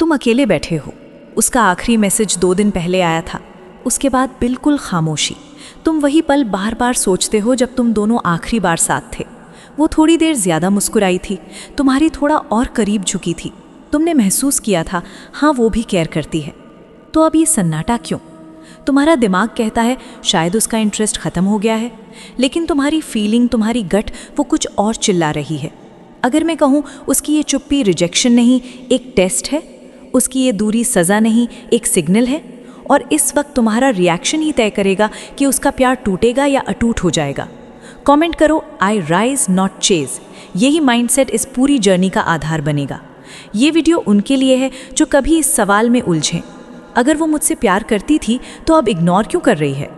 तुम अकेले बैठे हो। उसका आखिरी मैसेज 2 दिन पहले आया था। उसके बाद बिल्कुल खामोशी। तुम वही पल बार बार सोचते हो जब तुम दोनों आखिरी बार साथ थे। वो थोड़ी देर ज़्यादा मुस्कुराई थी, तुम्हारी थोड़ा और करीब झुकी थी। तुमने महसूस किया था, हाँ वो भी केयर करती है। तो अब ये सन्नाटा क्यों? तुम्हारा दिमाग कहता है शायद उसका इंटरेस्ट ख़त्म हो गया है, लेकिन तुम्हारी फीलिंग, तुम्हारी गट वो कुछ और चिल्ला रही है। अगर मैं कहूँ उसकी ये चुप्पी रिजेक्शन नहीं, एक टेस्ट है। उसकी ये दूरी सज़ा नहीं, एक सिग्नल है। और इस वक्त तुम्हारा रिएक्शन ही तय करेगा कि उसका प्यार टूटेगा या अटूट हो जाएगा। कमेंट करो, आई राइज नॉट चेज। यही माइंडसेट इस पूरी जर्नी का आधार बनेगा। ये वीडियो उनके लिए है जो कभी इस सवाल में उलझें, अगर वो मुझसे प्यार करती थी तो अब इग्नोर क्यों कर रही है।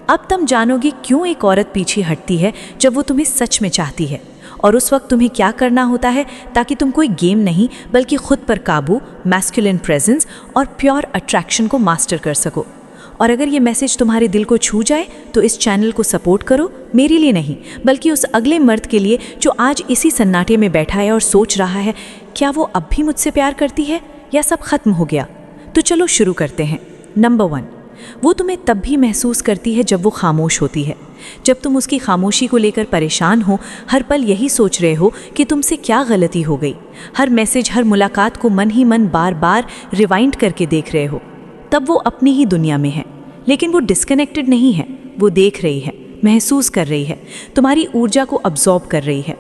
अब तुम जानोगे क्यों एक औरत पीछे हटती है जब वो तुम्हें सच में चाहती है, और उस वक्त तुम्हें क्या करना होता है ताकि तुम कोई गेम नहीं बल्कि खुद पर काबू, मैस्कुलिन प्रेजेंस और प्योर अट्रैक्शन को मास्टर कर सको। और अगर ये मैसेज तुम्हारे दिल को छू जाए तो इस चैनल को सपोर्ट करो, मेरे लिए नहीं बल्कि उस अगले मर्द के लिए जो आज इसी सन्नाटे में बैठा है और सोच रहा है क्या वो अब भी मुझसे प्यार करती है या सब खत्म हो गया। तो चलो शुरू करते हैं। नंबर 1, वो तुम्हें तब भी महसूस करती है जब वो खामोश होती है। जब तुम उसकी खामोशी को लेकर परेशान हो, हर पल यही सोच रहे हो कि तुमसे क्या गलती हो गई, हर मैसेज, हर मुलाकात को मन ही मन बार बार रिवाइंड करके देख रहे हो, तब वो अपनी ही दुनिया में है। लेकिन वो डिस्कनेक्टेड नहीं है, वो देख रही है, महसूस कर रही है, तुम्हारी ऊर्जा को अब्जॉर्ब कर रही है।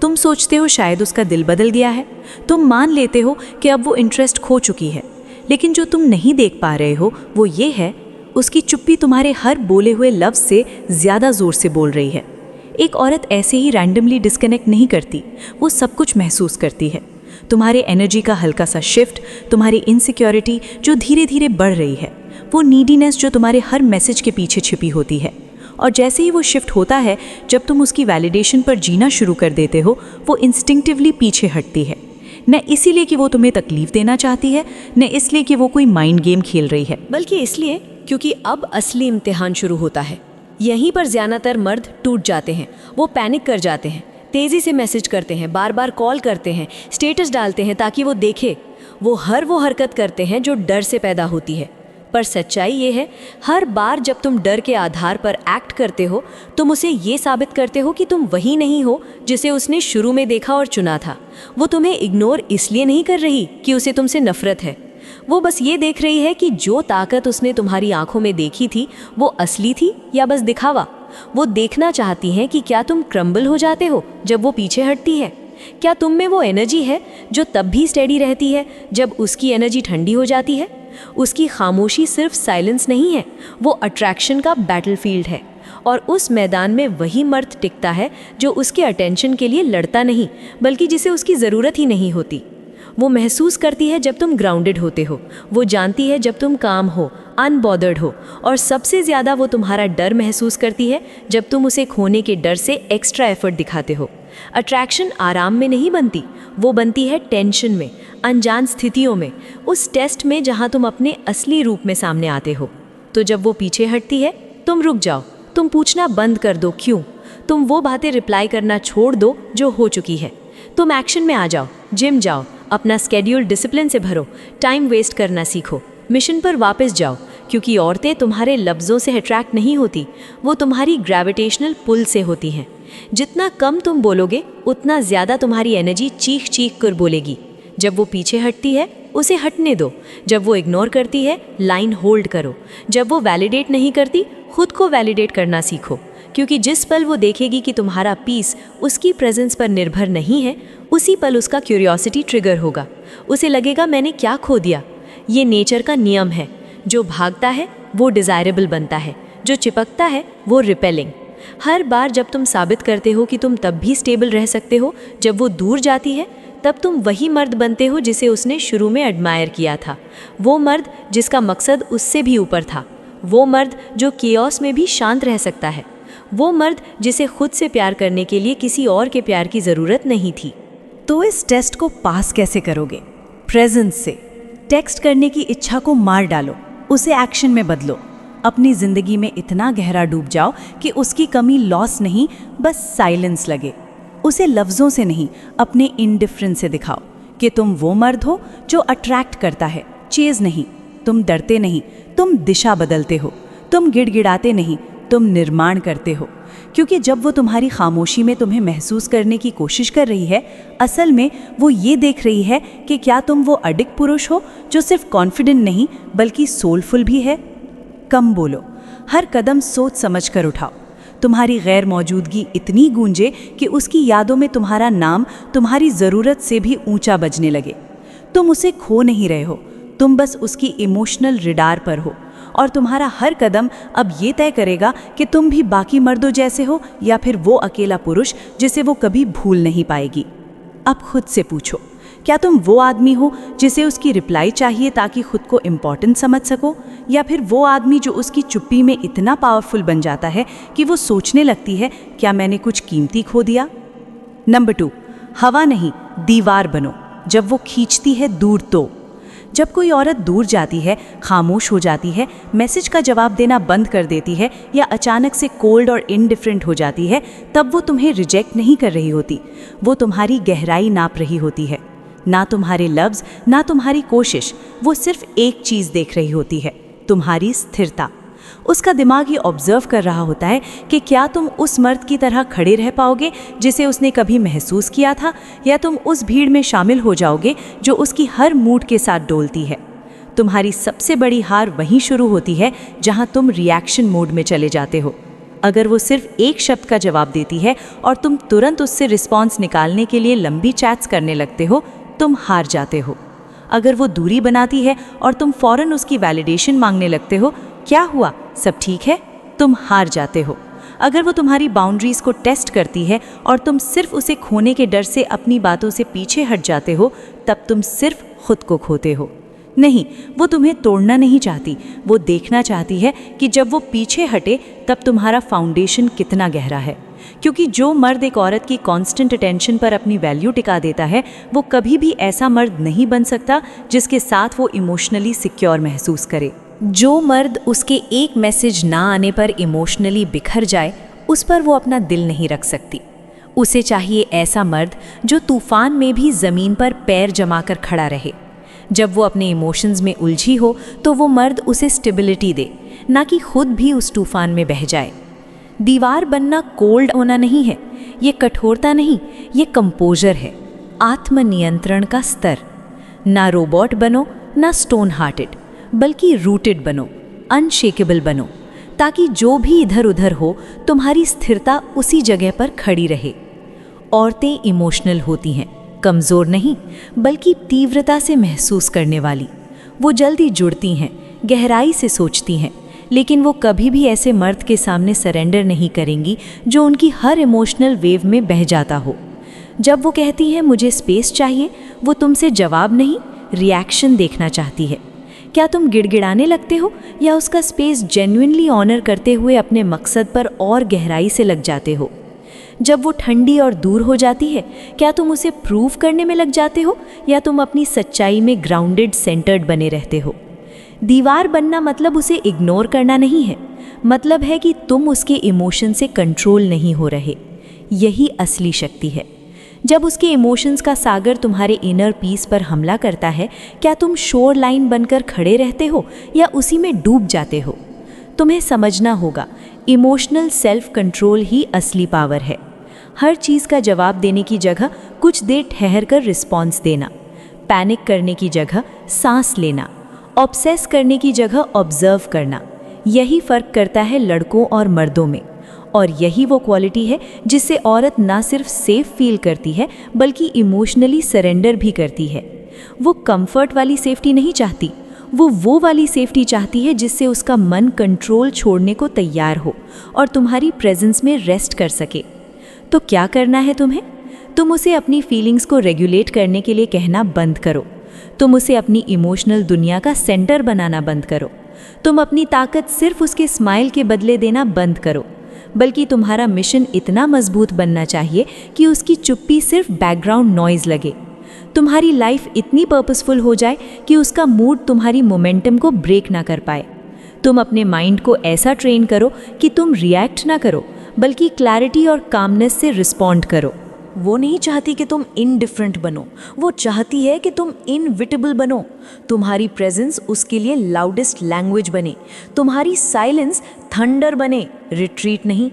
तुम सोचते हो शायद उसका दिल बदल गया है, तुम मान लेते हो कि अब वो इंटरेस्ट खो चुकी है, लेकिन जो तुम नहीं देख पा रहे हो वो ये है उसकी चुप्पी तुम्हारे हर बोले हुए लफ्ज़ से ज़्यादा ज़ोर से बोल रही है। एक औरत ऐसे ही रैंडमली डिस्कनेक्ट नहीं करती, वो सब कुछ महसूस करती है। तुम्हारे एनर्जी का हल्का सा शिफ्ट, तुम्हारी इनसिक्योरिटी जो धीरे धीरे बढ़ रही है, वो नीडीनेस जो तुम्हारे हर मैसेज के पीछे छिपी होती है। और जैसे ही वो शिफ्ट होता है, जब तुम उसकी वैलिडेशन पर जीना शुरू कर देते हो, वो इंस्टिंक्टिवली पीछे हटती है। न इसीलिए कि वो तुम्हें तकलीफ देना चाहती है, न इसलिए कि वो कोई माइंड गेम खेल रही है, बल्कि इसलिए क्योंकि अब असली इम्तिहान शुरू होता है। यहीं पर ज़्यादातर मर्द टूट जाते हैं। वो पैनिक कर जाते हैं, तेज़ी से मैसेज करते हैं, बार बार कॉल करते हैं, स्टेटस डालते हैं ताकि वो देखे। वो हरकत करते हैं जो डर से पैदा होती है। पर सच्चाई ये है, हर बार जब तुम डर के आधार पर एक्ट करते हो, तुम उसे ये साबित करते हो कि तुम वही नहीं हो जिसे उसने शुरू में देखा और चुना था। वो तुम्हें इग्नोर इसलिए नहीं कर रही कि उसे तुमसे नफरत है। वो बस ये देख रही है कि जो ताकत उसने तुम्हारी आंखों में देखी थी वो असली थी या बस दिखावा। वो देखना चाहती हैं कि क्या तुम क्रम्बल हो जाते हो जब वो पीछे हटती है। क्या तुम में वो एनर्जी है जो तब भी स्टेडी रहती है जब उसकी एनर्जी ठंडी हो जाती है। उसकी खामोशी सिर्फ साइलेंस नहीं है, वो अट्रैक्शन का बैटलफील्ड है। और उस मैदान में वही मर्द टिकता है जो उसके अटेंशन के लिए लड़ता नहीं बल्कि जिसे उसकी ज़रूरत ही नहीं होती। वो महसूस करती है जब तुम ग्राउंडेड होते हो, वो जानती है जब तुम काम हो, अनबॉदर्ड हो, और सबसे ज़्यादा वो तुम्हारा डर महसूस करती है जब तुम उसे खोने के डर से एक्स्ट्रा एफर्ट दिखाते हो। अट्रैक्शन आराम में नहीं बनती, वो बनती है टेंशन में, अनजान स्थितियों में, उस टेस्ट में जहाँ तुम अपने असली रूप में सामने आते हो। तो जब वो पीछे हटती है, तुम रुक जाओ, तुम पूछना बंद कर दो क्यों, तुम वो बातें रिप्लाई करना छोड़ दो जो हो चुकी है। तुम एक्शन में आ जाओ, जिम जाओ, अपना स्केड्यूल डिसिप्लिन से भरो, टाइम वेस्ट करना सीखो, मिशन पर वापस जाओ। क्योंकि औरतें तुम्हारे लफ्ज़ों से अट्रैक्ट नहीं होती, वो तुम्हारी ग्रेविटेशनल पुल से होती हैं। जितना कम तुम बोलोगे उतना ज़्यादा तुम्हारी एनर्जी चीख चीख कर बोलेगी। जब वो पीछे हटती है उसे हटने दो, जब वो इग्नोर करती है लाइन होल्ड करो, जब वो वैलिडेट नहीं करती खुद को वैलिडेट करना सीखो। क्योंकि जिस पल वो देखेगी कि तुम्हारा पीस उसकी प्रेजेंस पर निर्भर नहीं है, उसी पल उसका क्यूरियोसिटी ट्रिगर होगा। उसे लगेगा मैंने क्या खो दिया। ये नेचर का नियम है, जो भागता है वो डिज़ायरेबल बनता है, जो चिपकता है वो रिपेलिंग। हर बार जब तुम साबित करते हो कि तुम तब भी स्टेबल रह सकते हो जब वो दूर जाती है, तब तुम वही मर्द बनते हो जिसे उसने शुरू में एडमायर किया था। वो मर्द जिसका मकसद उससे भी ऊपर था, वो मर्द जो केओस में भी शांत रह सकता है, वो मर्द जिसे खुद से प्यार करने के लिए किसी और के प्यार की ज़रूरत नहीं थी। तो इस टेस्ट को पास कैसे करोगे? प्रेजेंस से। टेक्स्ट करने की इच्छा को मार डालो, उसे एक्शन में बदलो। अपनी ज़िंदगी में इतना गहरा डूब जाओ कि उसकी कमी लॉस नहीं, बस साइलेंस लगे। उसे लफ्ज़ों से नहीं, अपने इनडिफरेंस से दिखाओ। कि तुम वो मर्द हो जो अट्रैक्ट करता है, चेज नहीं। तुम डरते नहीं, तुम दिशा बदलते हो। तुम गिड़गिड़ाते नहीं, तुम निर्माण करते हो। क्योंकि जब वो तुम्हारी खामोशी में तुम्हें महसूस करने की कोशिश कर रही है, असल में वो ये देख रही है कि क्या तुम वो अडिग पुरुष हो जो सिर्फ कॉन्फिडेंट नहीं बल्कि सोलफुल भी है। कम बोलो, हर कदम सोच समझ कर उठाओ। तुम्हारी गैर मौजूदगी इतनी गूंजे कि उसकी यादों में तुम्हारा नाम तुम्हारी ज़रूरत से भी ऊंचा बजने लगे। तुम उसे खो नहीं रहे हो, तुम बस उसकी इमोशनल रिडार पर हो। और तुम्हारा हर कदम अब ये तय करेगा कि तुम भी बाकी मर्दों जैसे हो या फिर वो अकेला पुरुष जिसे वो कभी भूल नहीं पाएगी। अब खुद से पूछो, क्या तुम वो आदमी हो जिसे उसकी रिप्लाई चाहिए ताकि खुद को इम्पोर्टेंट समझ सको, या फिर वो आदमी जो उसकी चुप्पी में इतना पावरफुल बन जाता है कि वो सोचने लगती है क्या मैंने कुछ कीमती खो दिया। नंबर 2, हवा नहीं दीवार बनो जब वो खींचती है दूर। तो जब कोई औरत दूर जाती है, खामोश हो जाती है, मैसेज का जवाब देना बंद कर देती है या अचानक से कोल्ड और इनडिफरेंट हो जाती है, तब वो तुम्हें रिजेक्ट नहीं कर रही होती, वो तुम्हारी गहराई नाप रही होती है। ना तुम्हारे लफ्ज़, ना तुम्हारी कोशिश, वो सिर्फ एक चीज़ देख रही होती है, तुम्हारी स्थिरता। उसका दिमाग ये ऑब्जर्व कर रहा होता है कि क्या तुम उस मर्द की तरह खड़े रह पाओगे जिसे उसने कभी महसूस किया था, या तुम उस भीड़ में शामिल हो जाओगे जो उसकी हर मूड के साथ डोलती है। तुम्हारी सबसे बड़ी हार वहीं शुरू होती है जहां तुम रिएक्शन मोड में चले जाते हो। अगर वो सिर्फ एक शब्द का जवाब देती है और तुम तुरंत उससे रिस्पॉन्स निकालने के लिए लंबी चैट्स करने लगते हो, तुम हार जाते हो। अगर वो दूरी बनाती है और तुम फौरन उसकी वैलिडेशन मांगने लगते हो, क्या हुआ, सब ठीक है, तुम हार जाते हो। अगर वो तुम्हारी बाउंड्रीज को टेस्ट करती है और तुम सिर्फ उसे खोने के डर से अपनी बातों से पीछे हट जाते हो, तब तुम सिर्फ खुद को खोते हो। नहीं, वो तुम्हें तोड़ना नहीं चाहती, वो देखना चाहती है कि जब वो पीछे हटे तब तुम्हारा फाउंडेशन कितना गहरा है। क्योंकि जो मर्द एक औरत की कांस्टेंट अटेंशन पर अपनी वैल्यू टिका देता है, वो कभी भी ऐसा मर्द नहीं बन सकता जिसके साथ वो इमोशनली सिक्योर महसूस करे। जो मर्द उसके एक मैसेज ना आने पर इमोशनली बिखर जाए, उस पर वो अपना दिल नहीं रख सकती। उसे चाहिए ऐसा मर्द जो तूफान में भी ज़मीन पर पैर जमाकर खड़ा रहे। जब वो अपने इमोशंस में उलझी हो तो वो मर्द उसे स्टेबिलिटी दे, ना कि खुद भी उस तूफान में बह जाए। दीवार बनना कोल्ड होना नहीं है, ये कठोरता नहीं, ये कंपोजर है, आत्मनियंत्रण का स्तर। ना रोबोट बनो, ना स्टोन हार्टेड, बल्कि रूटेड बनो, अनशेकेबल बनो, ताकि जो भी इधर उधर हो तुम्हारी स्थिरता उसी जगह पर खड़ी रहे। औरतें इमोशनल होती हैं, कमज़ोर नहीं बल्कि तीव्रता से महसूस करने वाली। वो जल्दी जुड़ती हैं, गहराई से सोचती हैं, लेकिन वो कभी भी ऐसे मर्द के सामने सरेंडर नहीं करेंगी जो उनकी हर इमोशनल वेव में बह जाता हो। जब वो कहती हैं मुझे स्पेस चाहिए, वो तुमसे जवाब नहीं, रिएक्शन देखना चाहती है। क्या तुम गिड़गिड़ाने लगते हो या उसका स्पेस जेन्युइनली ऑनर करते हुए अपने मकसद पर और गहराई से लग जाते हो? जब वो ठंडी और दूर हो जाती है, क्या तुम उसे प्रूव करने में लग जाते हो या तुम अपनी सच्चाई में ग्राउंडेड सेंटर्ड बने रहते हो? दीवार बनना मतलब उसे इग्नोर करना नहीं है, मतलब है कि तुम उसके इमोशन से कंट्रोल नहीं हो रहे। यही असली शक्ति है। जब उसके इमोशंस का सागर तुम्हारे इनर पीस पर हमला करता है, क्या तुम शोर लाइन बनकर खड़े रहते हो या उसी में डूब जाते हो? तुम्हें समझना होगा, इमोशनल सेल्फ कंट्रोल ही असली पावर है। हर चीज़ का जवाब देने की जगह कुछ देर ठहर कर रिस्पॉन्स देना, पैनिक करने की जगह सांस लेना, ऑब्सेस करने की जगह ऑब्जर्व करना, यही फ़र्क करता है लड़कों और मर्दों में। और यही वो क्वालिटी है जिससे औरत ना सिर्फ सेफ फील करती है बल्कि इमोशनली सरेंडर भी करती है। वो कंफर्ट वाली सेफ्टी नहीं चाहती, वो वाली सेफ्टी चाहती है जिससे उसका मन कंट्रोल छोड़ने को तैयार हो और तुम्हारी प्रेजेंस में रेस्ट कर सके। तो क्या करना है तुम्हें? तुम उसे अपनी फीलिंग्स को रेगुलेट करने के लिए कहना बंद करो। तुम उसे अपनी इमोशनल दुनिया का सेंटर बनाना बंद करो। तुम अपनी ताकत सिर्फ उसके स्माइल के बदले देना बंद करो, बल्कि तुम्हारा मिशन इतना मजबूत बनना चाहिए कि उसकी चुप्पी सिर्फ बैकग्राउंड नॉइज लगे। तुम्हारी लाइफ इतनी पर्पसफुल हो जाए कि उसका मूड तुम्हारी मोमेंटम को ब्रेक ना कर पाए। तुम अपने माइंड को ऐसा ट्रेन करो कि तुम रिएक्ट ना करो बल्कि क्लैरिटी और कामनेस से रिस्पॉन्ड करो। वो नहीं चाहती कि तुम इनडिफरेंट बनो, वो चाहती है कि तुम इनविटेबल बनो। तुम्हारी प्रेजेंस उसके लिए लाउडेस्ट लैंग्वेज बने, तुम्हारी साइलेंस थंडर बने, रिट्रीट नहीं।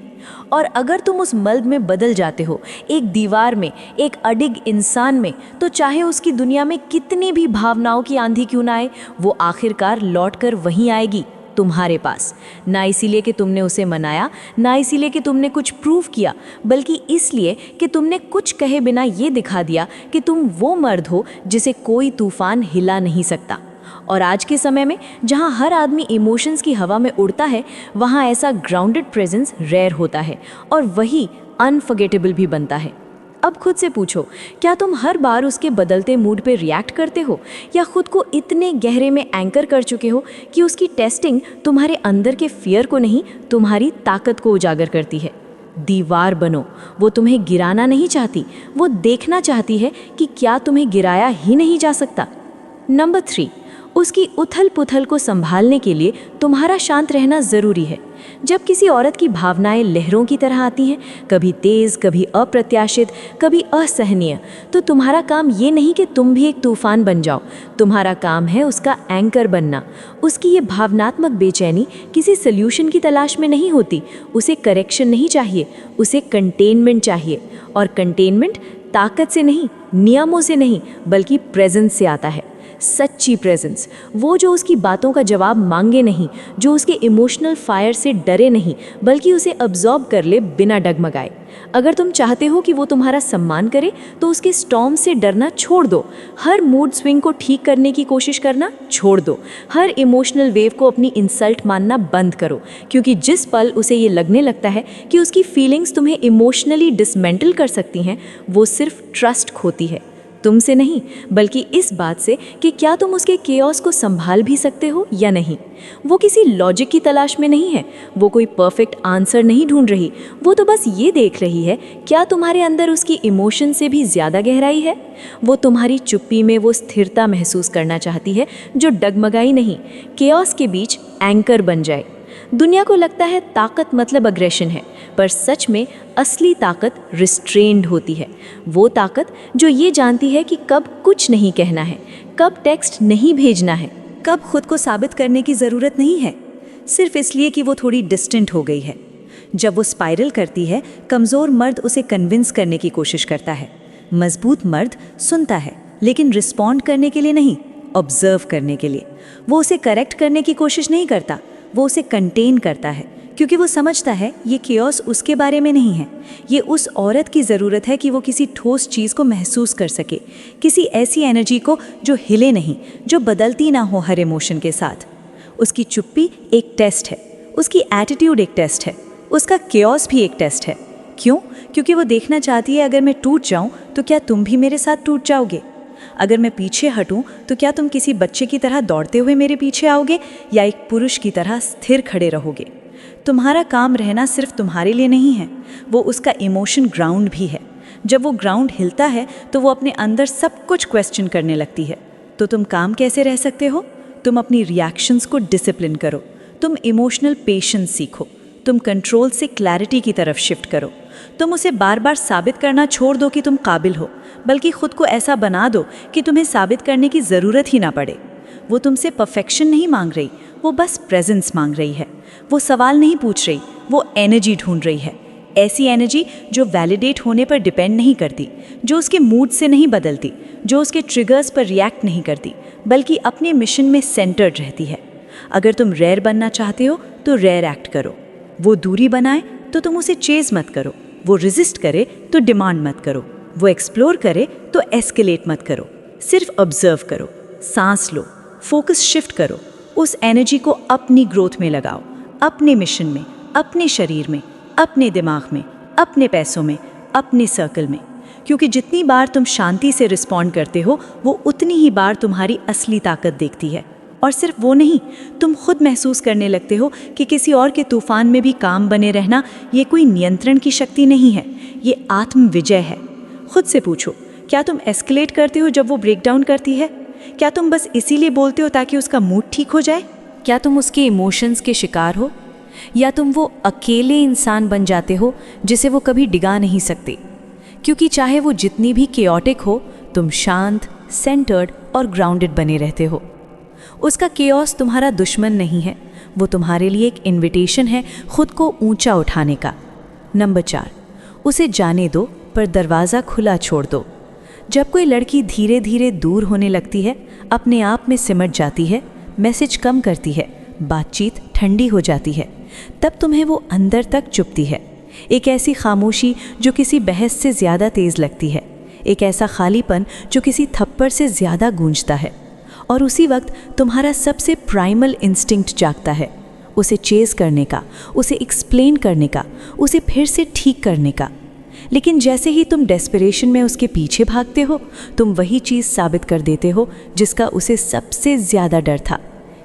और अगर तुम उस मर्द में बदल जाते हो, एक दीवार में, एक अडिग इंसान में, तो चाहे उसकी दुनिया में कितनी भी भावनाओं की आंधी क्यों ना आए, वो आखिरकार लौट कर वहीं आएगी, तुम्हारे पास। ना इसीलिए कि तुमने उसे मनाया, ना इसीलिए कि तुमने कुछ प्रूव किया, बल्कि इसलिए कि तुमने कुछ कहे बिना ये दिखा दिया कि तुम वो मर्द हो जिसे कोई तूफान हिला नहीं सकता। और आज के समय में जहाँ हर आदमी इमोशंस की हवा में उड़ता है, वहाँ ऐसा ग्राउंडेड प्रेजेंस रेयर होता है और वही अनफॉरगेटेबल भी बनता है। अब खुद से पूछो, क्या तुम हर बार उसके बदलते मूड पे रिएक्ट करते हो, या खुद को इतने गहरे में एंकर कर चुके हो कि उसकी टेस्टिंग तुम्हारे अंदर के फियर को नहीं, तुम्हारी ताकत को उजागर करती है। दीवार बनो, वो तुम्हें गिराना नहीं चाहती, वो देखना चाहती है कि क्या तुम्हें गिराया ही नहीं जा सकता। नंबर 3, उसकी उथल पुथल को संभालने के लिए तुम्हारा शांत रहना ज़रूरी है। जब किसी औरत की भावनाएं लहरों की तरह आती हैं, कभी तेज़, कभी अप्रत्याशित, कभी असहनीय, तो तुम्हारा काम ये नहीं कि तुम भी एक तूफान बन जाओ, तुम्हारा काम है उसका एंकर बनना। उसकी ये भावनात्मक बेचैनी किसी सल्यूशन की तलाश में नहीं होती, उसे करेक्शन नहीं चाहिए, उसे कंटेनमेंट चाहिए। और कंटेनमेंट ताकत से नहीं, नियमों से नहीं, बल्कि प्रेजेंस से आता है। सच्ची प्रेजेंस, वो जो उसकी बातों का जवाब मांगे नहीं, जो उसके इमोशनल फायर से डरे नहीं, बल्कि उसे अब्जॉर्ब कर ले बिना डगमगाए। अगर तुम चाहते हो कि वो तुम्हारा सम्मान करे, तो उसके स्टॉर्म से डरना छोड़ दो। हर मूड स्विंग को ठीक करने की कोशिश करना छोड़ दो। हर इमोशनल वेव को अपनी इंसल्ट मानना बंद करो, क्योंकि जिस पल उसे ये लगने लगता है कि उसकी फीलिंग्स तुम्हें इमोशनली डिसमेंटल कर सकती हैं, वो सिर्फ ट्रस्ट खोती है, तुमसे नहीं, बल्कि इस बात से कि क्या तुम उसके केओस को संभाल भी सकते हो या नहीं। वो किसी लॉजिक की तलाश में नहीं है, वो कोई परफेक्ट आंसर नहीं ढूंढ रही, वो तो बस ये देख रही है क्या तुम्हारे अंदर उसकी इमोशन से भी ज़्यादा गहराई है। वो तुम्हारी चुप्पी में वो स्थिरता महसूस करना चाहती है जो डगमगाई नहीं, केओस के बीच एंकर बन जाए। दुनिया को लगता है ताकत मतलब अग्रेशन है, पर सच में असली ताकत रिस्ट्रेन्ड होती है। वो ताकत जो ये जानती है कि कब कुछ नहीं कहना है, कब टेक्स्ट नहीं भेजना है, कब खुद को साबित करने की ज़रूरत नहीं है, सिर्फ इसलिए कि वो थोड़ी डिस्टेंट हो गई है। जब वो स्पाइरल करती है, कमज़ोर मर्द उसे कन्विंस करने की कोशिश करता है। मजबूत मर्द सुनता है, लेकिन रिस्पॉन्ड करने के लिए नहीं, ऑब्जर्व करने के लिए। वो उसे करेक्ट करने की कोशिश नहीं करता, वो उसे कंटेन करता है, क्योंकि वो समझता है ये केओस उसके बारे में नहीं है, ये उस औरत की ज़रूरत है कि वो किसी ठोस चीज़ को महसूस कर सके, किसी ऐसी एनर्जी को जो हिले नहीं, जो बदलती ना हो हर इमोशन के साथ। उसकी चुप्पी एक टेस्ट है, उसकी एटीट्यूड एक टेस्ट है, उसका केओस भी एक टेस्ट है। क्यों? क्योंकि वो देखना चाहती है अगर मैं टूट जाऊं तो क्या तुम भी मेरे साथ टूट जाओगे। अगर मैं पीछे हटूं तो क्या तुम किसी बच्चे की तरह दौड़ते हुए मेरे पीछे आओगे, या एक पुरुष की तरह स्थिर खड़े रहोगे। तुम्हारा काम रहना सिर्फ तुम्हारे लिए नहीं है, वो उसका इमोशन ग्राउंड भी है। जब वो ग्राउंड हिलता है तो वो अपने अंदर सब कुछ क्वेश्चन करने लगती है। तो तुम काम कैसे रह सकते हो? तुम अपनी रिएक्शंस को डिसिप्लिन करो, तुम इमोशनल पेशेंस सीखो, तुम कंट्रोल से क्लैरिटी की तरफ शिफ्ट करो। तुम उसे बार बार साबित करना छोड़ दो कि तुम काबिल हो, बल्कि खुद को ऐसा बना दो कि तुम्हें साबित करने की ज़रूरत ही ना पड़े। वो तुमसे परफेक्शन नहीं मांग रही, वो बस प्रेजेंस मांग रही है। वो सवाल नहीं पूछ रही, वो एनर्जी ढूंढ रही है। ऐसी एनर्जी जो वैलिडेट होने पर डिपेंड नहीं करती, जो उसके मूड से नहीं बदलती, जो उसके ट्रिगर्स पर रिएक्ट नहीं करती, बल्कि अपने मिशन में सेंटर्ड रहती है। अगर तुम रेयर बनना चाहते हो तो रेयर एक्ट करो। वो दूरी बनाए तो तुम उसे चेज मत करो, वो रेजिस्ट करे तो डिमांड मत करो, वो एक्सप्लोर करे तो एस्केलेट मत करो। सिर्फ ऑब्जर्व करो, सांस लो, फोकस शिफ्ट करो, उस एनर्जी को अपनी ग्रोथ में लगाओ, अपने मिशन में, अपने शरीर में, अपने दिमाग में, अपने पैसों में, अपने सर्कल में। क्योंकि जितनी बार तुम शांति से रिस्पॉन्ड करते हो, वो उतनी ही बार तुम्हारी असली ताकत देखती है। और सिर्फ वो नहीं, तुम खुद महसूस करने लगते हो कि किसी और के तूफान में भी काम बने रहना ये कोई नियंत्रण की शक्ति नहीं है, ये आत्म विजय है। खुद से पूछो, क्या तुम एस्केलेट करते हो जब वो ब्रेक डाउन करती है? क्या तुम बस इसीलिए बोलते हो ताकि उसका मूड ठीक हो जाए? क्या तुम उसके इमोशंस के शिकार हो, या तुम वो अकेले इंसान बन जाते हो जिसे वो कभी डिगा नहीं सकते? क्योंकि चाहे वो जितनी भी केओटिक हो, तुम शांत, सेंटर्ड और ग्राउंडेड बने रहते हो। उसका केओस तुम्हारा दुश्मन नहीं है, वो तुम्हारे लिए एक इन्विटेशन है खुद को ऊंचा उठाने का। नंबर 4, उसे जाने दो पर दरवाज़ा खुला छोड़ दो। जब कोई लड़की धीरे धीरे दूर होने लगती है, अपने आप में सिमट जाती है, मैसेज कम करती है, बातचीत ठंडी हो जाती है, तब तुम्हें वो अंदर तक चुभती है। एक ऐसी खामोशी जो किसी बहस से ज़्यादा तेज़ लगती है, एक ऐसा खालीपन जो किसी थप्पड़ से ज़्यादा गूंजता है। और उसी वक्त तुम्हारा सबसे प्राइमल इंस्टिंक्ट जागता है, उसे चेज़ करने का, उसे एक्सप्लेन करने का, उसे फिर से ठीक करने का। लेकिन जैसे ही तुम डेस्परेशन में उसके पीछे भागते हो, तुम वही चीज़ साबित कर देते हो जिसका उसे सबसे ज़्यादा डर था,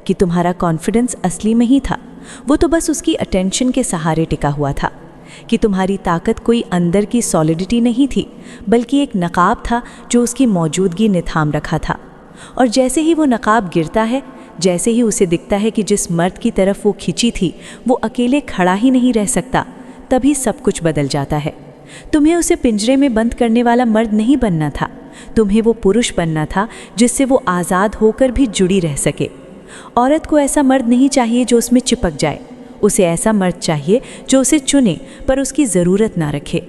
कि तुम्हारा कॉन्फिडेंस असली में ही था, वो तो बस उसकी अटेंशन के सहारे टिका हुआ था। कि तुम्हारी ताकत कोई अंदर की सॉलिडिटी नहीं थी, बल्कि एक नकाब था जो उसकी मौजूदगी ने थाम रखा था। और जैसे ही वो नकाब गिरता है, जैसे ही उसे दिखता है कि जिस मर्द की तरफ वो खिंची थी वो अकेले खड़ा ही नहीं रह सकता, तभी सब कुछ बदल जाता है। तुम्हें उसे पिंजरे में बंद करने वाला मर्द नहीं बनना था, तुम्हें वो पुरुष बनना था जिससे वो आज़ाद होकर भी जुड़ी रह सके। औरत को ऐसा मर्द नहीं चाहिए जो उसमें चिपक जाए, उसे ऐसा मर्द चाहिए जो उसे चुने पर उसकी ज़रूरत ना रखे।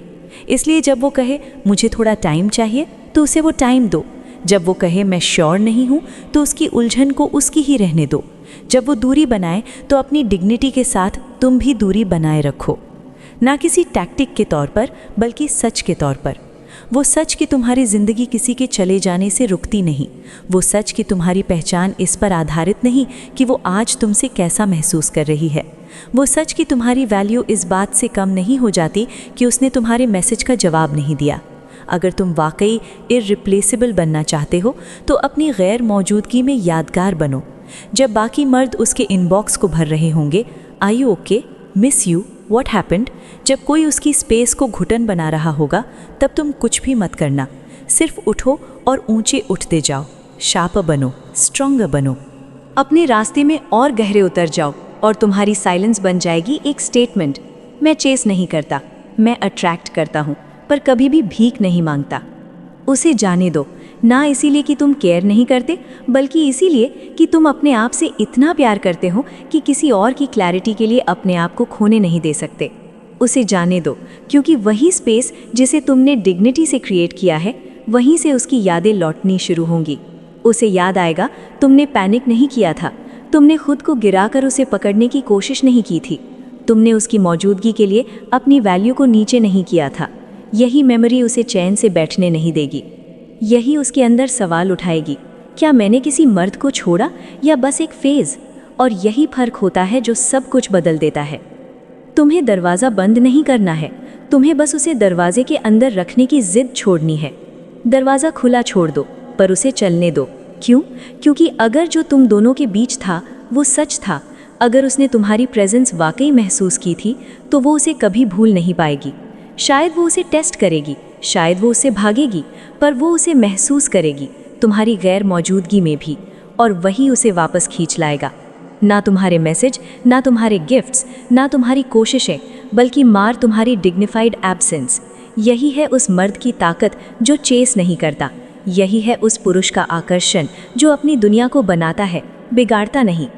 इसलिए जब वो कहे मुझे थोड़ा टाइम चाहिए, तो उसे वो टाइम दो। जब वो कहे मैं श्योर नहीं हूँ, तो उसकी उलझन को उसकी ही रहने दो। जब वो दूरी बनाए, तो अपनी डिग्निटी के साथ तुम भी दूरी बनाए रखो, ना किसी टैक्टिक के तौर पर, बल्कि सच के तौर पर। वो सच कि तुम्हारी ज़िंदगी किसी के चले जाने से रुकती नहीं, वो सच कि तुम्हारी पहचान इस पर आधारित नहीं कि वो आज तुमसे कैसा महसूस कर रही है, वो सच कि तुम्हारी वैल्यू इस बात से कम नहीं हो जाती कि उसने तुम्हारे मैसेज का जवाब नहीं दिया। अगर तुम वाकई इररिप्लेसेबल बनना चाहते हो, तो अपनी गैर मौजूदगी में यादगार बनो। जब बाकी मर्द उसके इनबॉक्स को भर रहे होंगे, I you okay, miss you, what happened, जब कोई उसकी स्पेस को घुटन बना रहा होगा, तब तुम कुछ भी मत करना, सिर्फ उठो और ऊंचे उठते जाओ, शार्पर बनो, स्ट्रॉन्गर बनो, अपने रास्ते में और गहरे उतर जाओ और तुम्हारी साइलेंस बन जाएगी एक स्टेटमेंट। मैं चेस नहीं करता, मैं अट्रैक्ट करता हूँ, पर कभी भी भीख नहीं मांगता। उसे जाने दो, ना इसीलिए कि तुम केयर नहीं करते, बल्कि इसीलिए कि तुम अपने आप से इतना प्यार करते हो कि किसी और की क्लैरिटी के लिए अपने आप को खोने नहीं दे सकते। उसे जाने दो, क्योंकि वही स्पेस जिसे तुमने डिग्निटी से क्रिएट किया है, वहीं से उसकी यादें लौटनी शुरू होंगी। उसे याद आएगा तुमने पैनिक नहीं किया था, तुमने खुद को गिराकर उसे पकड़ने की कोशिश नहीं की थी, तुमने उसकी मौजूदगी के लिए अपनी वैल्यू को नीचे नहीं किया था। यही मेमोरी उसे चैन से बैठने नहीं देगी, यही उसके अंदर सवाल उठाएगी, क्या मैंने किसी मर्द को छोड़ा या बस एक फेज़? और यही फर्क होता है जो सब कुछ बदल देता है। तुम्हें दरवाज़ा बंद नहीं करना है, तुम्हें बस उसे दरवाजे के अंदर रखने की जिद छोड़नी है। दरवाज़ा खुला छोड़ दो, पर उसे चलने दो। क्यों? क्योंकि अगर जो तुम दोनों के बीच था वो सच था, अगर उसने तुम्हारी प्रेजेंस वाकई महसूस की थी, तो वो उसे कभी भूल नहीं पाएगी। शायद वो उसे टेस्ट करेगी, शायद वो उससे भागेगी, पर वो उसे महसूस करेगी, तुम्हारी गैर मौजूदगी में भी, और वही उसे वापस खींच लाएगा। ना तुम्हारे मैसेज, ना तुम्हारे गिफ्ट्स, ना तुम्हारी कोशिशें, बल्कि मार तुम्हारी डिग्निफाइड एब्सेंस। यही है उस मर्द की ताकत जो चेस नहीं करता, यही है उस पुरुष का आकर्षण जो अपनी दुनिया को बनाता है, बिगाड़ता नहीं।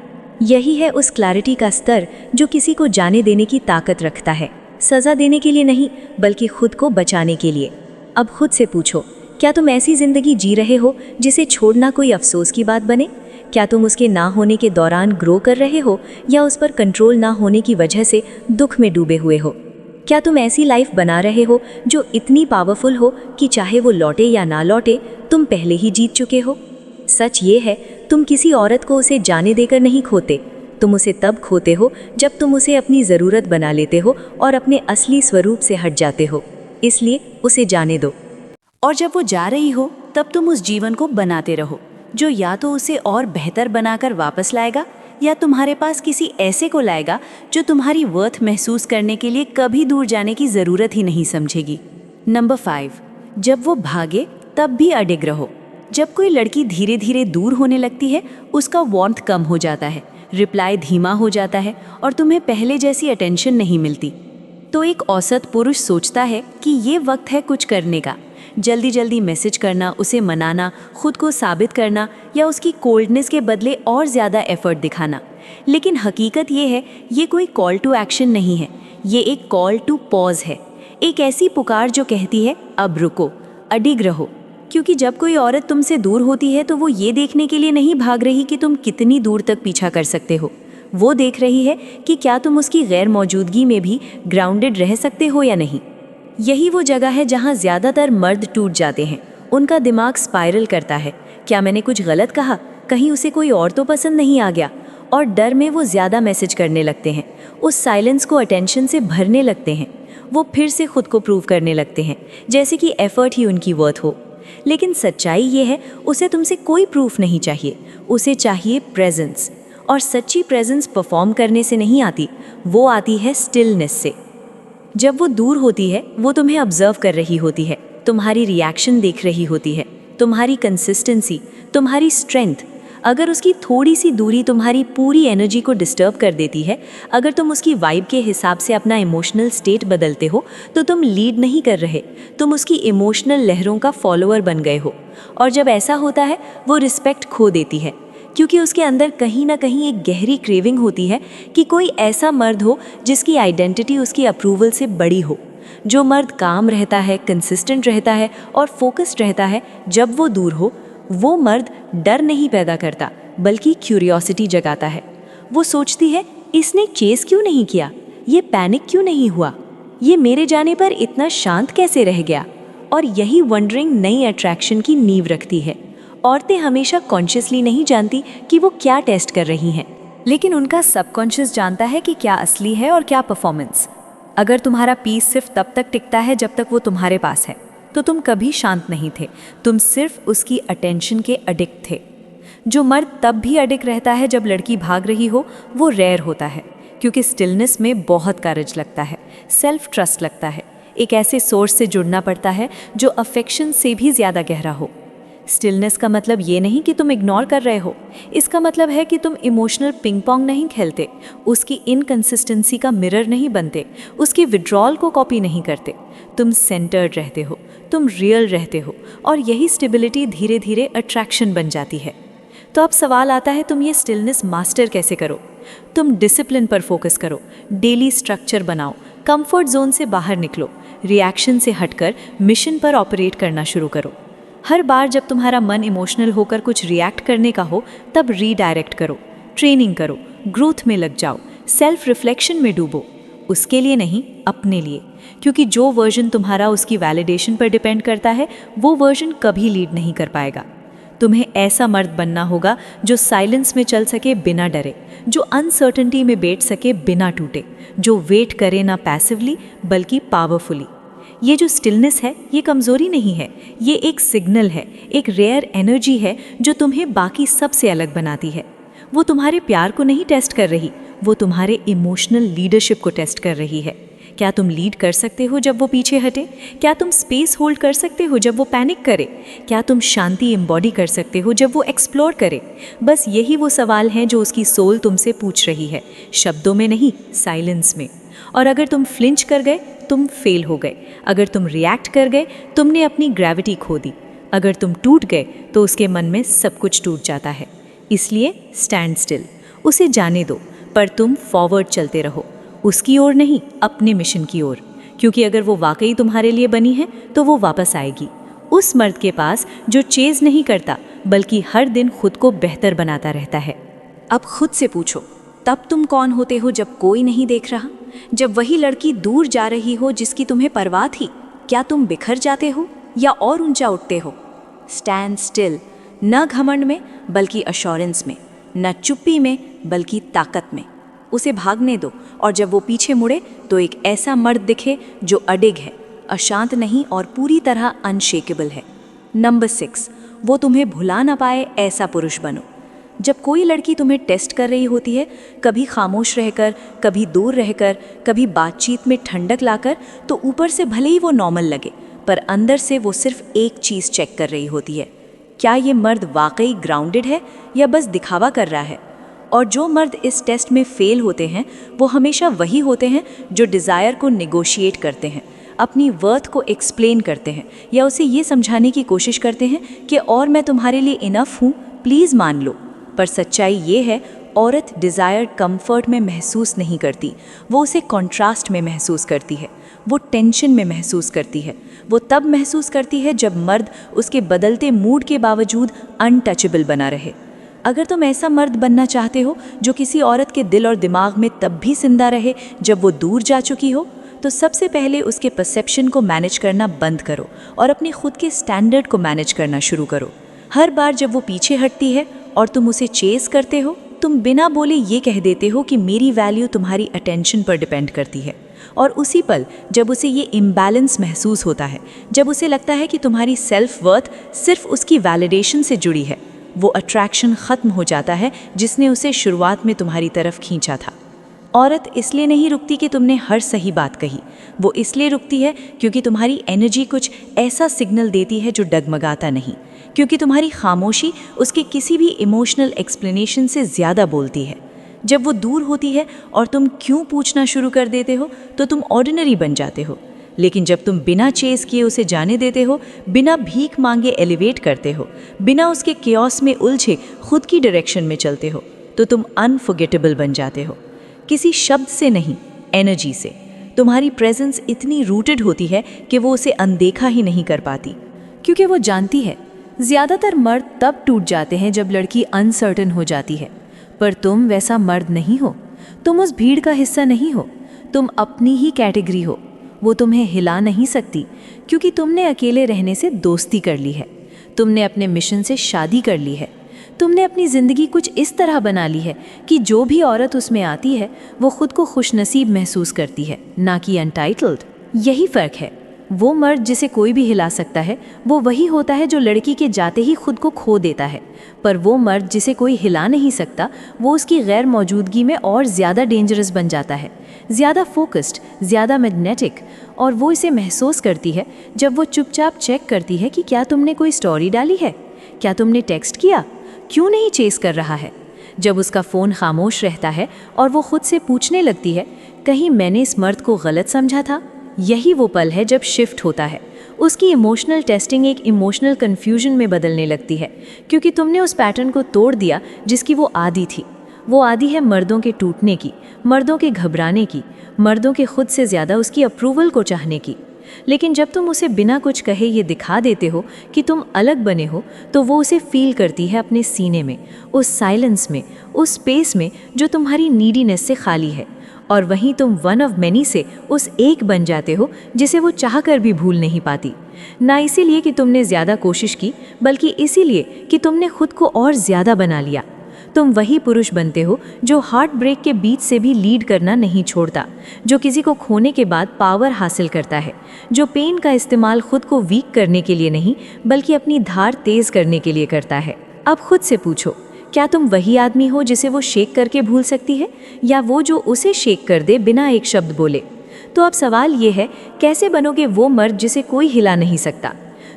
यही है उस क्लैरिटी का स्तर जो किसी को जाने देने की ताकत रखता है, सज़ा देने के लिए नहीं, बल्कि खुद को बचाने के लिए। अब खुद से पूछो, क्या तुम ऐसी ज़िंदगी जी रहे हो जिसे छोड़ना कोई अफसोस की बात बने? क्या तुम उसके ना होने के दौरान ग्रो कर रहे हो, या उस पर कंट्रोल ना होने की वजह से दुख में डूबे हुए हो? क्या तुम ऐसी लाइफ बना रहे हो जो इतनी पावरफुल हो कि चाहे वो लौटे या ना लौटे, तुम पहले ही जीत चुके हो? सच ये है, तुम किसी औरत को उसे जाने देकर नहीं खोते, तुम उसे तब खोते हो जब तुम उसे अपनी ज़रूरत बना लेते हो और अपने असली स्वरूप से हट जाते हो। इसलिए उसे जाने दो, और जब वो जा रही हो तब तुम उस जीवन को बनाते रहो जो या तो उसे और बेहतर बनाकर वापस लाएगा, या तुम्हारे पास किसी ऐसे को लाएगा जो तुम्हारी वर्थ महसूस करने के लिए कभी दूर जाने की ज़रूरत ही नहीं समझेगी। नंबर 5, जब वो भागे तब भी अडिग रहो। जब कोई लड़की धीरे धीरे दूर होने लगती है, उसका वार्मथ कम हो जाता है, रिप्लाई धीमा हो जाता है, और तुम्हें पहले जैसी अटेंशन नहीं मिलती। तो एक औसत पुरुष सोचता है कि ये वक्त है कुछ करने का, जल्दी जल्दी मैसेज करना, उसे मनाना, खुद को साबित करना या उसकी कोल्डनेस के बदले और ज़्यादा एफर्ट दिखाना। लेकिन हकीकत ये है, ये कोई कॉल टू एक्शन नहीं है, ये एक कॉल टू पॉज है। एक ऐसी पुकार जो कहती है अब रुको, अडिग रहो। क्योंकि जब कोई औरत तुमसे दूर होती है तो वो ये देखने के लिए नहीं भाग रही कि तुम कितनी दूर तक पीछा कर सकते हो, वो देख रही है कि क्या तुम उसकी गैर मौजूदगी में भी ग्राउंडेड रह सकते हो या नहीं। यही वो जगह है जहाँ ज़्यादातर मर्द टूट जाते हैं। उनका दिमाग स्पाइरल करता है, क्या मैंने कुछ गलत कहा, कहीं उसे कोई और तो पसंद नहीं आ गया, और डर में वो ज़्यादा मैसेज करने लगते हैं, उस साइलेंस को अटेंशन से भरने लगते हैं। वो फिर से खुद को प्रूव करने लगते हैं, जैसे कि एफर्ट ही उनकी वर्थ हो। लेकिन सच्चाई ये है, उसे तुमसे कोई प्रूफ नहीं चाहिए, उसे चाहिए प्रेजेंस। और सच्ची प्रेजेंस परफॉर्म करने से नहीं आती, वो आती है स्टिलनेस से। जब वो दूर होती है, वो तुम्हें ऑब्जर्व कर रही होती है, तुम्हारी रिएक्शन देख रही होती है, तुम्हारी कंसिस्टेंसी, तुम्हारी स्ट्रेंथ। अगर उसकी थोड़ी सी दूरी तुम्हारी पूरी एनर्जी को डिस्टर्ब कर देती है, अगर तुम उसकी वाइब के हिसाब से अपना इमोशनल स्टेट बदलते हो, तो तुम लीड नहीं कर रहे, तुम उसकी इमोशनल लहरों का फॉलोअर बन गए हो। और जब ऐसा होता है, वो रिस्पेक्ट खो देती है, क्योंकि उसके अंदर कहीं ना कहीं एक गहरी क्रेविंग होती है कि कोई ऐसा मर्द हो जिसकी आइडेंटिटी उसकी अप्रूवल से बड़ी हो। जो मर्द काम रहता है, कंसिस्टेंट रहता है और फोकस्ड रहता है, जब वो दूर हो, वो मर्द डर नहीं पैदा करता बल्कि क्यूरियोसिटी जगाता है। वो सोचती है, इसने चेस क्यों नहीं किया, ये पैनिक क्यों नहीं हुआ, ये मेरे जाने पर इतना शांत कैसे रह गया। और यही वंडरिंग नई अट्रैक्शन की नींव रखती है। औरतें हमेशा कॉन्शियसली नहीं जानती कि वो क्या टेस्ट कर रही हैं, लेकिन उनका सबकॉन्शियस जानता है कि क्या असली है और क्या परफॉर्मेंस। अगर तुम्हारा पीस सिर्फ तब तक टिकता है जब तक वो तुम्हारे पास है, तो तुम कभी शांत नहीं थे, तुम सिर्फ उसकी अटेंशन के एडिक्ट थे। जो मर्द तब भी एडिक्ट रहता है जब लड़की भाग रही हो, वो रेयर होता है, क्योंकि स्टिलनेस में बहुत करेज लगता है, सेल्फ ट्रस्ट लगता है, एक ऐसे सोर्स से जुड़ना पड़ता है जो अफेक्शन से भी ज़्यादा गहरा हो। स्टिलनेस का मतलब ये नहीं कि तुम इग्नोर कर रहे हो, इसका मतलब है कि तुम इमोशनल पिंग पोंग नहीं खेलते, उसकी इनकंसिस्टेंसी का मिरर नहीं बनते, उसके विड्रॉल को कॉपी नहीं करते। तुम सेंटर्ड रहते हो, तुम रियल रहते हो, और यही स्टेबिलिटी धीरे धीरे अट्रैक्शन बन जाती है। तो अब सवाल आता है, तुम ये स्टिलनेस मास्टर कैसे करो? तुम डिसिप्लिन पर फोकस करो, डेली स्ट्रक्चर बनाओ, कंफर्ट जोन से बाहर निकलो, रिएक्शन से हटकर मिशन पर ऑपरेट करना शुरू करो। हर बार जब तुम्हारा मन इमोशनल होकर कुछ रिएक्ट करने का हो, तब रीडायरेक्ट करो, ट्रेनिंग करो, ग्रोथ में लग जाओ, सेल्फ रिफ्लेक्शन में डूबो। उसके लिए नहीं, अपने लिए, क्योंकि जो वर्जन तुम्हारा उसकी वैलिडेशन पर डिपेंड करता है, वो वर्जन कभी लीड नहीं कर पाएगा। तुम्हें ऐसा मर्द बनना होगा जो साइलेंस में चल सके बिना डरे, जो अनसर्टेनिटी में बैठ सके बिना टूटे, जो वेट करे ना पैसिवली बल्कि पावरफुली। ये जो स्टिलनेस है, ये कमज़ोरी नहीं है, ये एक सिग्नल है, एक रेयर एनर्जी है जो तुम्हें बाकी सबसे अलग बनाती है। वो तुम्हारे प्यार को नहीं टेस्ट कर रही, वो तुम्हारे इमोशनल लीडरशिप को टेस्ट कर रही है। क्या तुम लीड कर सकते हो जब वो पीछे हटे? क्या तुम स्पेस होल्ड कर सकते हो जब वो पैनिक करे? क्या तुम शांति एम्बॉडी कर सकते हो जब वो एक्सप्लोर करे? बस यही वो सवाल हैं जो उसकी सोल तुमसे पूछ रही है, शब्दों में नहीं, साइलेंस में। और अगर तुम फ्लिंच कर गए, तुम फेल हो गए। अगर तुम रिएक्ट कर गए, तुमने अपनी ग्रेविटी खो दी। अगर तुम टूट गए, तो उसके मन में सब कुछ टूट जाता है। इसलिए स्टैंड स्टिल, उसे जाने दो, पर तुम फॉरवर्ड चलते रहो, उसकी ओर नहीं, अपने मिशन की ओर। क्योंकि अगर वो वाकई तुम्हारे लिए बनी है, तो वो वापस आएगी, उस मर्द के पास जो चेज नहीं करता, बल्कि हर दिन खुद को बेहतर बनाता रहता है। अब खुद से पूछो, तब तुम कौन होते हो जब कोई नहीं देख रहा? जब वही लड़की दूर जा रही हो जिसकी तुम्हें परवाह थी, क्या तुम बिखर जाते हो या और ऊंचा उठते हो? स्टैंड स्टिल, न घमंड में बल्कि अश्योरेंस में, न चुप्पी में बल्कि ताकत में। उसे भागने दो, और जब वो पीछे मुड़े तो एक ऐसा मर्द दिखे जो अडिग है, अशांत नहीं और पूरी तरह अनशेकेबल है। नंबर 6, वो तुम्हें भुला ना पाए ऐसा पुरुष बनो। जब कोई लड़की तुम्हें टेस्ट कर रही होती है, कभी खामोश रहकर, कभी दूर रहकर, कभी बातचीत में ठंडक लाकर, तो ऊपर से भले ही वो नॉर्मल लगे, पर अंदर से वो सिर्फ एक चीज़ चेक कर रही होती है, क्या ये मर्द वाकई ग्राउंडेड है या बस दिखावा कर रहा है? और जो मर्द इस टेस्ट में फेल होते हैं वो हमेशा वही होते हैं जो डिज़ायर को नेगोशिएट करते हैं, अपनी वर्थ को एक्सप्लेन करते हैं या उसे ये समझाने की कोशिश करते हैं कि और मैं तुम्हारे लिए इनफ हूँ, प्लीज़ मान लो। पर सच्चाई ये है, औरत डिज़ायर्ड कंफर्ट में महसूस नहीं करती, वो उसे कॉन्ट्रास्ट में महसूस करती है, वो टेंशन में महसूस करती है। वो तब महसूस करती है जब मर्द उसके बदलते मूड के बावजूद अनटचेबल बना रहे। अगर तुम ऐसा मर्द बनना चाहते हो जो किसी औरत के दिल और दिमाग में तब भी जिंदा रहे जब वो दूर जा चुकी हो, तो सबसे पहले उसके परसेप्शन को मैनेज करना बंद करो और अपने खुद के स्टैंडर्ड को मैनेज करना शुरू करो। हर बार जब वो पीछे हटती है और तुम उसे चेस करते हो, तुम बिना बोले ये कह देते हो कि मेरी वैल्यू तुम्हारी अटेंशन पर डिपेंड करती है। और उसी पल जब उसे ये इम्बैलेंस महसूस होता है, जब उसे लगता है कि तुम्हारी सेल्फ वर्थ सिर्फ उसकी वैलिडेशन से जुड़ी है, वो अट्रैक्शन ख़त्म हो जाता है जिसने उसे शुरुआत में तुम्हारी तरफ खींचा था। औरत इसलिए नहीं रुकती कि तुमने हर सही बात कही, वो इसलिए रुकती है क्योंकि तुम्हारी एनर्जी कुछ ऐसा सिग्नल देती है जो डगमगाता नहीं, क्योंकि तुम्हारी खामोशी उसके किसी भी इमोशनल एक्सप्लेनेशन से ज़्यादा बोलती है। जब वो दूर होती है और तुम क्यों पूछना शुरू कर देते हो तो तुम ऑर्डिनरी बन जाते हो, लेकिन जब तुम बिना चेस किए उसे जाने देते हो, बिना भीख मांगे एलिवेट करते हो, बिना उसके केओस में उलझे खुद की डायरेक्शन में चलते हो, तो तुम अनफॉरगेटेबल बन जाते हो। किसी शब्द से नहीं, एनर्जी से। तुम्हारी प्रेजेंस इतनी रूटेड होती है कि वो उसे अनदेखा ही नहीं कर पाती, क्योंकि वो जानती है ज़्यादातर मर्द तब टूट जाते हैं जब लड़की अनसर्टन हो जाती है। पर तुम वैसा मर्द नहीं हो, तुम उस भीड़ का हिस्सा नहीं हो, तुम अपनी ही कैटेगरी हो। वो तुम्हें हिला नहीं सकती क्योंकि तुमने अकेले रहने से दोस्ती कर ली है, तुमने अपने मिशन से शादी कर ली है, तुमने अपनी ज़िंदगी कुछ इस तरह बना ली है कि जो भी औरत उसमें आती है वो खुद को खुशनसीब महसूस करती है, ना कि अनटाइटल्ड। यही फ़र्क है। वो मर्द जिसे कोई भी हिला सकता है वो वही होता है जो लड़की के जाते ही खुद को खो देता है, पर वो मर्द जिसे कोई हिला नहीं सकता वो उसकी गैर मौजूदगी में और ज़्यादा डेंजरस बन जाता है, ज़्यादा फोकस्ड, ज़्यादा मैग्नेटिक। और वो इसे महसूस करती है जब वो चुपचाप चेक करती है कि क्या तुमने कोई स्टोरी डाली है, क्या तुमने टेक्स्ट किया, क्यों नहीं चेस कर रहा है। जब उसका फ़ोन खामोश रहता है और वो खुद से पूछने लगती है, कहीं मैंने इस मर्द को गलत समझा था। यही वो पल है जब शिफ्ट होता है। उसकी इमोशनल टेस्टिंग एक इमोशनल कन्फ्यूजन में बदलने लगती है, क्योंकि तुमने उस पैटर्न को तोड़ दिया जिसकी वो आदी थी। वो आदी है मर्दों के टूटने की, मर्दों के घबराने की, मर्दों के खुद से ज़्यादा उसकी अप्रूवल को चाहने की। लेकिन जब तुम उसे बिना कुछ कहे ये दिखा देते हो कि तुम अलग बने हो, तो वो उसे फील करती है अपने सीने में, उस साइलेंस में, उस स्पेस में जो तुम्हारी नीडीनेस से खाली है। और वहीं तुम वन ऑफ मैनी से उस एक बन जाते हो जिसे वो चाहकर भी भूल नहीं पाती। ना इसीलिए कि तुमने ज़्यादा कोशिश की, बल्कि इसीलिए कि तुमने खुद को और ज़्यादा बना लिया। तुम वही पुरुष बनते हो जो हार्ट ब्रेक के बीच से भी लीड करना नहीं छोड़ता, जो किसी को खोने के बाद पावर हासिल करता है, जो पेन का इस्तेमाल खुद को वीक करने के लिए नहीं बल्कि अपनी धार तेज़ करने के लिए करता है। अब खुद से पूछो, क्या तुम वही आदमी हो जिसे वो शेक करके भूल सकती है, या वो जो उसे शेक कर दे बिना एक शब्द बोले? तो अब सवाल ये है, कैसे बनोगे वो मर्द जिसे कोई हिला नहीं सकता?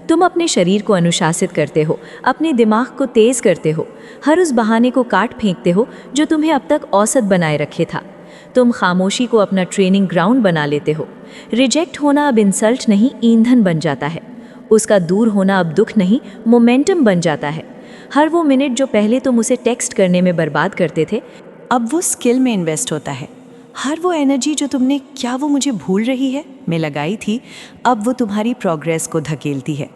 तुम अपने शरीर को अनुशासित करते हो, अपने दिमाग को तेज़ करते हो, हर उस बहाने को काट फेंकते हो जो तुम्हें अब तक औसत बनाए रखे था। तुम खामोशी को अपना ट्रेनिंग ग्राउंड बना लेते हो। रिजेक्ट होना अब इंसल्ट नहीं, ईंधन बन जाता है। उसका दूर होना अब दुख नहीं, मोमेंटम बन जाता है। हर वो मिनट जो पहले तुम उसे टेक्स्ट करने में बर्बाद करते थे, अब वो स्किल में इन्वेस्ट होता है। हर वो एनर्जी जो तुमने क्या वो मुझे भूल रही है में लगाई थी, अब वो तुम्हारी प्रोग्रेस को धकेलती है।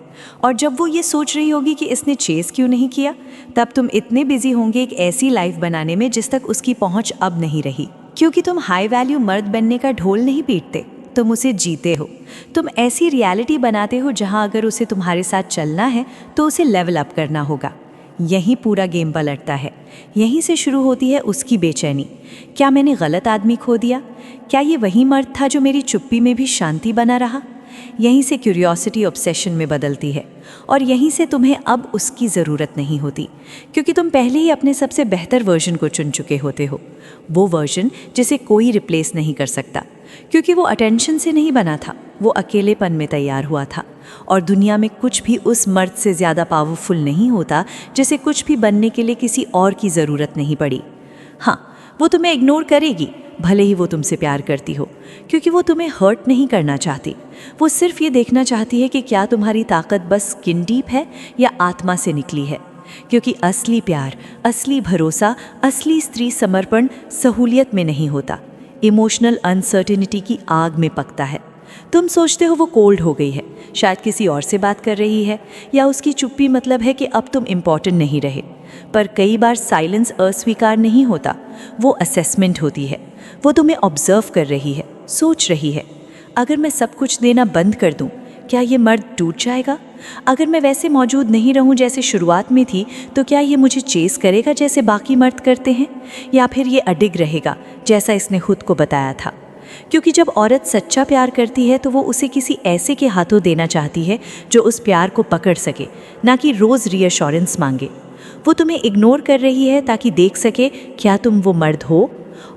और जब वो ये सोच रही होगी कि इसने चेस क्यों नहीं किया, तब तुम इतने बिजी होंगे एक ऐसी लाइफ बनाने में जिस तक उसकी पहुंच अब नहीं रही। क्योंकि तुम हाई वैल्यू मर्द बनने का ढोल नहीं पीटते, तुम उसे जीते हो। तुम ऐसी रियलिटी बनाते हो जहां अगर उसे तुम्हारे साथ चलना है तो उसे लेवल अप करना होगा। यहीं पूरा गेम पलटता है। यहीं से शुरू होती है उसकी बेचैनी। क्या मैंने गलत आदमी खो दिया? क्या ये वही मर्द था जो मेरी चुप्पी में भी शांति बना रहा? यहीं से क्यूरियोसिटी ऑब्सेशन में बदलती है, और यहीं से तुम्हें अब उसकी ज़रूरत नहीं होती, क्योंकि तुम पहले ही अपने सबसे बेहतर वर्जन को चुन चुके होते हो। वो वर्जन जिसे कोई रिप्लेस नहीं कर सकता, क्योंकि वो अटेंशन से नहीं बना था, वो अकेलेपन में तैयार हुआ था। और दुनिया में कुछ भी उस मर्द से ज़्यादा पावरफुल नहीं होता जिसे कुछ भी बनने के लिए किसी और की ज़रूरत नहीं पड़ी। हाँ, वो तुम्हें इग्नोर करेगी, भले ही वो तुमसे प्यार करती हो, क्योंकि वो तुम्हें हर्ट नहीं करना चाहती। वो सिर्फ ये देखना चाहती है कि क्या तुम्हारी ताकत बस स्किन डीप है या आत्मा से निकली है। क्योंकि असली प्यार, असली भरोसा, असली स्त्री समर्पण सहूलियत में नहीं होता, इमोशनल अनसर्टेनिटी की आग में पकता है। तुम सोचते हो वो कोल्ड हो गई है, शायद किसी और से बात कर रही है, या उसकी चुप्पी मतलब है कि अब तुम इम्पॉर्टेंट नहीं रहे। पर कई बार साइलेंस अस्वीकार नहीं होता, वो असेसमेंट होती है। वो तुम्हें ऑब्जर्व कर रही है, सोच रही है, अगर मैं सब कुछ देना बंद कर दूं, क्या ये मर्द टूट जाएगा? अगर मैं वैसे मौजूद नहीं रहूं जैसे शुरुआत में थी, तो क्या ये मुझे चेस करेगा जैसे बाकी मर्द करते हैं, या फिर ये अडिग रहेगा जैसा इसने खुद को बताया था? क्योंकि जब औरत सच्चा प्यार करती है तो वो उसे किसी ऐसे के हाथों देना चाहती है जो उस प्यार को पकड़ सके, ना कि रोज़ रीअश्योरेंस मांगे। वो तुम्हें इग्नोर कर रही है ताकि देख सके क्या तुम वो मर्द हो,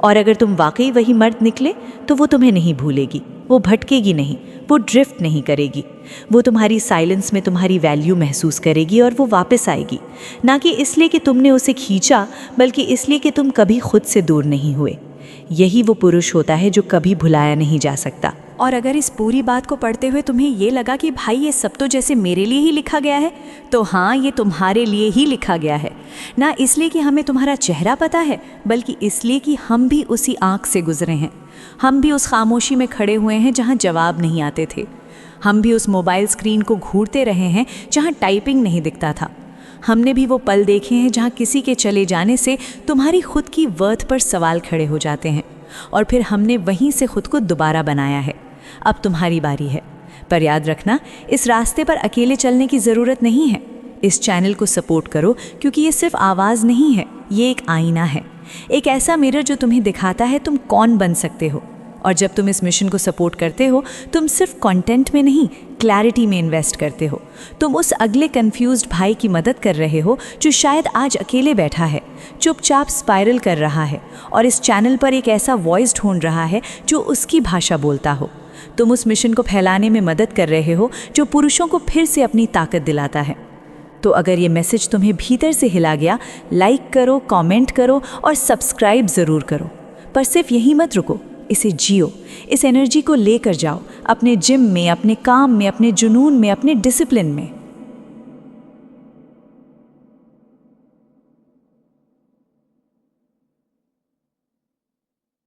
और अगर तुम वाकई वही मर्द निकले तो वो तुम्हें नहीं भूलेगी, वो भटकेगी नहीं, वो ड्रिफ्ट नहीं करेगी। वो तुम्हारी साइलेंस में तुम्हारी वैल्यू महसूस करेगी और वो वापस आएगी, ना कि इसलिए कि तुमने उसे खींचा, बल्कि इसलिए कि तुम कभी खुद से दूर नहीं हुए। यही वो पुरुष होता है जो कभी भुलाया नहीं जा सकता। और अगर इस पूरी बात को पढ़ते हुए तुम्हें ये लगा कि भाई ये सब तो जैसे मेरे लिए ही लिखा गया है, तो हाँ, ये तुम्हारे लिए ही लिखा गया है। ना इसलिए कि हमें तुम्हारा चेहरा पता है, बल्कि इसलिए कि हम भी उसी आँख से गुजरे हैं। हम भी उस खामोशी में खड़े हुए हैं जहाँ जवाब नहीं आते थे। हम भी उस मोबाइल स्क्रीन को घूरते रहे हैं जहाँ टाइपिंग नहीं दिखता था। हमने भी वो पल देखे हैं जहाँ किसी के चले जाने से तुम्हारी खुद की वर्थ पर सवाल खड़े हो जाते हैं, और फिर हमने वहीं से खुद को दोबारा बनाया है। अब तुम्हारी बारी है, पर याद रखना, इस रास्ते पर अकेले चलने की ज़रूरत नहीं है। इस चैनल को सपोर्ट करो, क्योंकि ये सिर्फ आवाज़ नहीं है, ये एक आईना है, एक ऐसा मिरर जो तुम्हें दिखाता है तुम कौन बन सकते हो। और जब तुम इस मिशन को सपोर्ट करते हो, तुम सिर्फ कंटेंट में नहीं, क्लैरिटी में इन्वेस्ट करते हो। तुम उस अगले कंफ्यूज्ड भाई की मदद कर रहे हो जो शायद आज अकेले बैठा है, चुपचाप स्पाइरल कर रहा है, और इस चैनल पर एक ऐसा वॉइस ढूंढ रहा है जो उसकी भाषा बोलता हो। तुम उस मिशन को फैलाने में मदद कर रहे हो जो पुरुषों को फिर से अपनी ताकत दिलाता है। तो अगर ये मैसेज तुम्हें भीतर से हिला गया, लाइक करो, कमेंट करो और सब्सक्राइब ज़रूर करो। पर सिर्फ यहीं मत रुको, इसे जियो, इस एनर्जी को लेकर जाओ अपने जिम में, अपने काम में, अपने जुनून में, अपने डिसिप्लिन में।